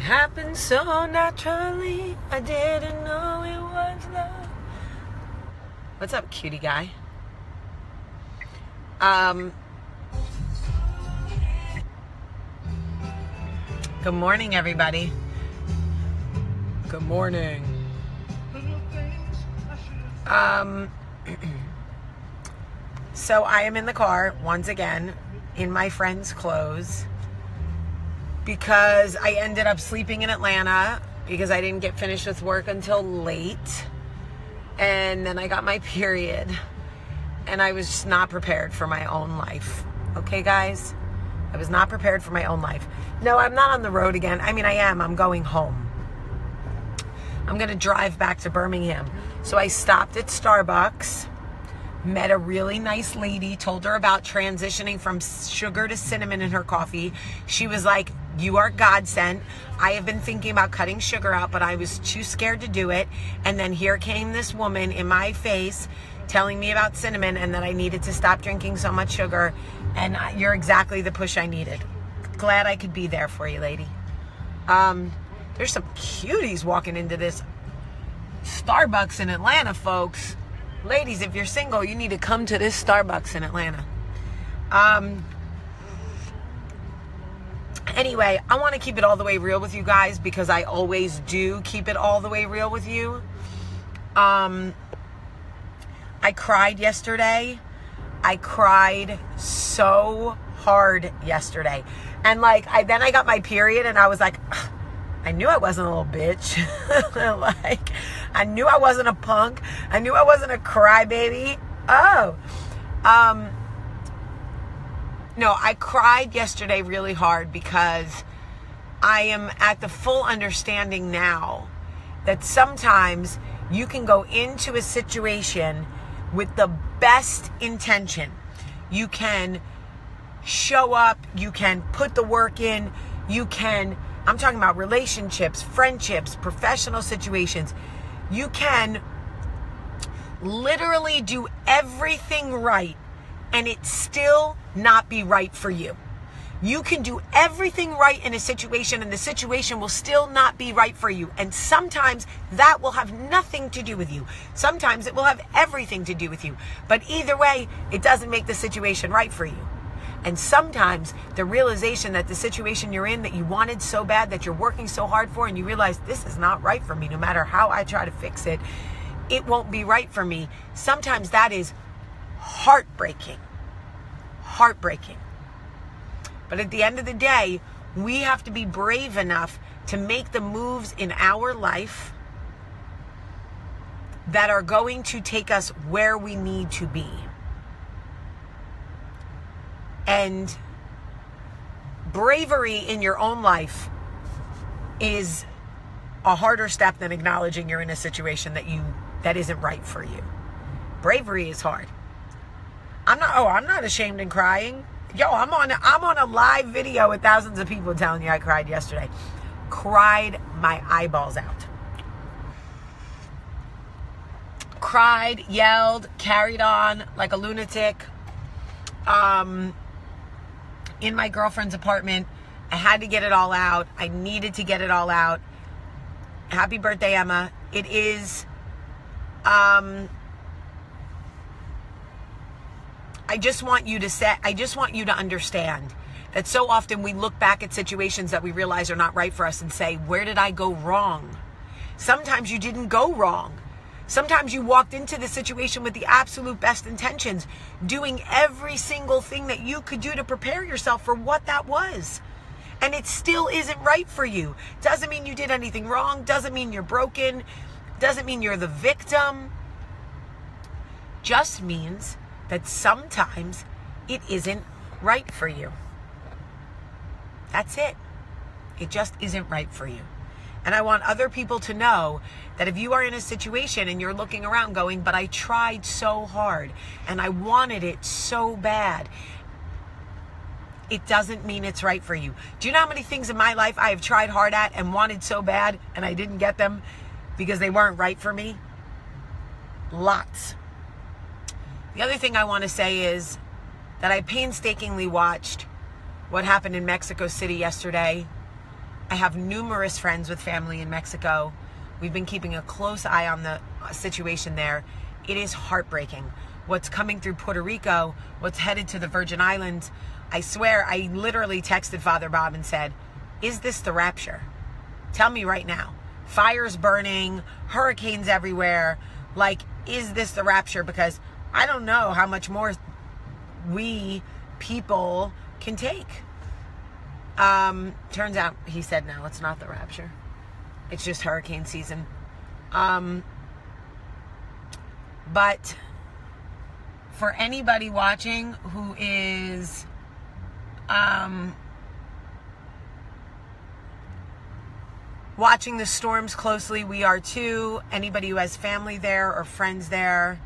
happened so naturally, I didn't know it was love. What's up, cutie guy? Good morning, everybody. Good morning. So I am in the car once again in my friend's clothes because I ended up sleeping in Atlanta because I didn't get finished with work until late, and then I got my period and I was just not prepared for my own life. Okay, guys? I was not prepared for my own life. No, I'm not on the road again. I mean, I am. I'm going home. I'm going to drive back to Birmingham. So I stopped at Starbucks, met a really nice lady, told her about transitioning from sugar to cinnamon in her coffee. She was like, "You are godsend. I have been thinking about cutting sugar out, but I was too scared to do it." And then here came this woman in my face telling me about cinnamon and that I needed to stop drinking so much sugar. And you're exactly the push I needed. Glad I could be there for you, lady. There's some cuties walking into this Starbucks in Atlanta, folks. Ladies, if you're single, you need to come to this Starbucks in Atlanta. Anyway, I want to keep it all the way real with you guys because I always do keep it all the way real with you. I cried yesterday. I cried so hard yesterday. And then I got my period and I was like, I knew I wasn't a little bitch. I knew I wasn't a punk. I knew I wasn't a crybaby. No, I cried yesterday really hard because I am at the full understanding now that sometimes you can go into a situation with the best intention. You can show up, you can put the work in, I'm talking about relationships, friendships, professional situations. You can literally do everything right and it still not be right for you. You can do everything right in a situation and the situation will still not be right for you. And sometimes that will have nothing to do with you. Sometimes it will have everything to do with you. But either way, it doesn't make the situation right for you. And sometimes the realization that the situation you're in that you wanted so bad, that you're working so hard for, and you realize this is not right for me, no matter how I try to fix it, it won't be right for me. Sometimes that is heartbreaking. Heartbreaking. But at the end of the day, we have to be brave enough to make the moves in our life that are going to take us where we need to be. And bravery in your own life is a harder step than acknowledging you're in a situation that isn't right for you. Bravery is hard. I'm not ashamed and crying. Yo, I'm on a live video with thousands of people telling you I cried yesterday. Cried my eyeballs out. Cried, yelled, carried on like a lunatic. In my girlfriend's apartment. I had to get it all out. I needed to get it all out. Happy birthday, Emma. It is, I just want you to understand that so often we look back at situations that we realize are not right for us and say, where did I go wrong? Sometimes you didn't go wrong. Sometimes you walked into the situation with the absolute best intentions, doing every single thing that you could do to prepare yourself for what that was. And it still isn't right for you. Doesn't mean you did anything wrong. Doesn't mean you're broken. Doesn't mean you're the victim. Just means that sometimes it isn't right for you. That's it. It just isn't right for you. And I want other people to know that if you are in a situation and you're looking around going, but I tried so hard and I wanted it so bad, it doesn't mean it's right for you. Do you know how many things in my life I have tried hard at and wanted so bad and I didn't get them because they weren't right for me? Lots. The other thing I want to say is that I painstakingly watched what happened in Mexico City yesterday. I have numerous friends with family in Mexico. We've been keeping a close eye on the situation there. It is heartbreaking. What's coming through Puerto Rico, what's headed to the Virgin Islands. I swear, I literally texted Father Bob and said, is this the rapture? Tell me right now. Fires burning, hurricanes everywhere. Like, is this the rapture? Because I don't know how much more we people can take. Turns out he said no, it's not the rapture. It's just hurricane season. But for anybody watching who is watching the storms closely, we are too. Anybody who has family there or friends there,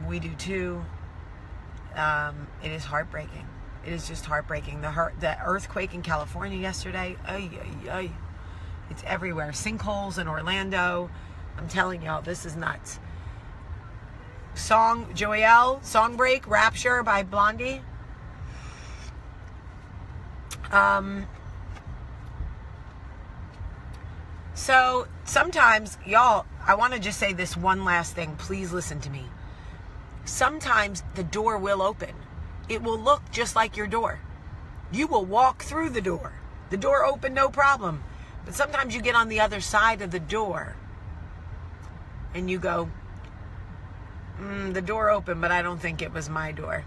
we do too. It is heartbreaking. It is just heartbreaking. The earthquake in California yesterday, it's everywhere. Sinkholes in Orlando. I'm telling y'all, this is nuts. Joelle, Song Break, Rapture by Blondie. So sometimes, y'all, I want to just say this one last thing. Please listen to me. Sometimes the door will open. It will look just like your door. You will walk through the door. The door opened, no problem. But sometimes you get on the other side of the door and you go, the door opened, but I don't think it was my door.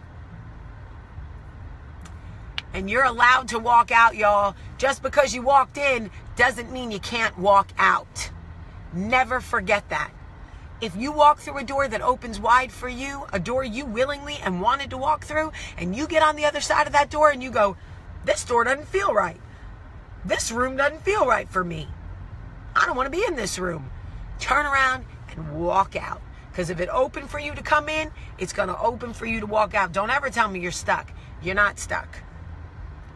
And you're allowed to walk out, y'all. Just because you walked in doesn't mean you can't walk out. Never forget that. If you walk through a door that opens wide for you, a door you willingly and wanted to walk through, and you get on the other side of that door and you go, this door doesn't feel right. This room doesn't feel right for me. I don't want to be in this room. Turn around and walk out. Because if it opened for you to come in, it's going to open for you to walk out. Don't ever tell me you're stuck. You're not stuck.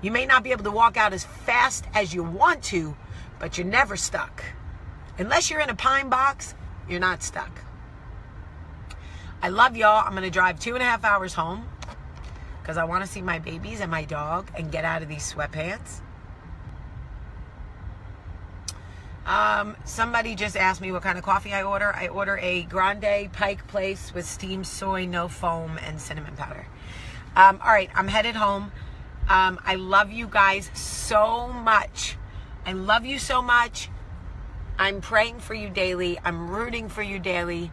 You may not be able to walk out as fast as you want to, but you're never stuck. Unless you're in a pine box, you're not stuck. I love y'all. I'm going to drive 2.5 hours home because I want to see my babies and my dog and get out of these sweatpants. Somebody just asked me what kind of coffee I order. I order a Grande Pike Place with steamed soy, no foam, and cinnamon powder. All right, I'm headed home. I love you guys so much. I love you so much. I'm praying for you daily. I'm rooting for you daily.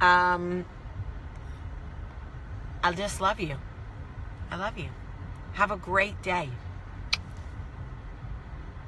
I just love you. I love you. Have a great day.